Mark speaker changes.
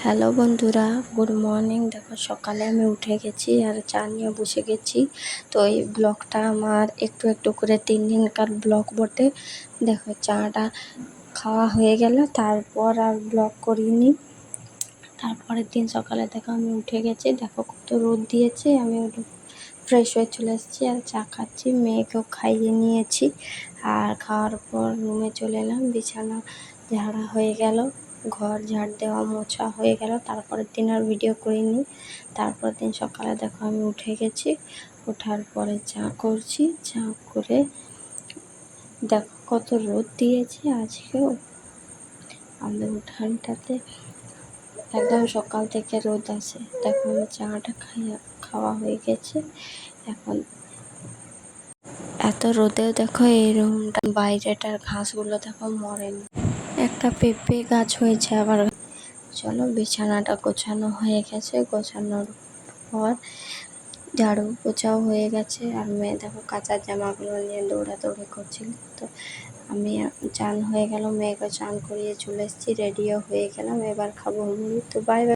Speaker 1: Hello বন্ধুরা, good morning. দেখো সকালে আমি উঠে গেছি আর চা নিয়ে বসে গেছি। তো এই ব্লগটা আমার একটু একটু করে 3 দিনকার ব্লগ বটে। দেখো চাটা খাওয়া হয়ে গেল, তারপর আর ব্লগ করিনি। তারপরের দিন সকালে দেখো আমি উঠে গেছি, দেখো কত রোদ দিয়েছে। আমি ফ্রেশ হয়ে চলে এসেছি আর চা খাচ্ছি, মেয়েকেও খাইয়ে নিয়েছি। আর খাওয়ার পর রুমে চলে এলাম, বিছানা ঝাড়া হয়ে গেল, ঘর ঝাড় দেওয়া মোছা হয়ে গেল। তারপরের দিন আর ভিডিও করিনি। তারপরের দিন সকালে দেখো আমি উঠে গেছি, ওঠার পরে চা করছি। চা করে দেখো কত রোদ দিয়েছে আজকেও। আমাদের উঠানটাতে একদম সকাল থেকে রোদ আছে। দেখো আমি চাটা খাওয়া হয়ে গেছে। এখন এত রোদেও দেখো এই রুমটা বাইরেটার ঘাসগুলো দেখো মরেনি। একটা পেঁপে গাছ হয়েছে আবার। চলো, বিছানাটা গোছানো হয়ে গেছে, গোছানোর পর ঝাড়ু পোছাও হয়ে গেছে। আর মেয়ে দেখো কাঁচা জামাগুলো নিয়ে দৌড়াদৌড়ি করছিল। তো আমি চান হয়ে গেল, মেয়েকে চান করিয়ে চলে এসেছি, রেডিও হয়ে গেলাম, এবার খাবো মুড়ি। তো বাই বাই।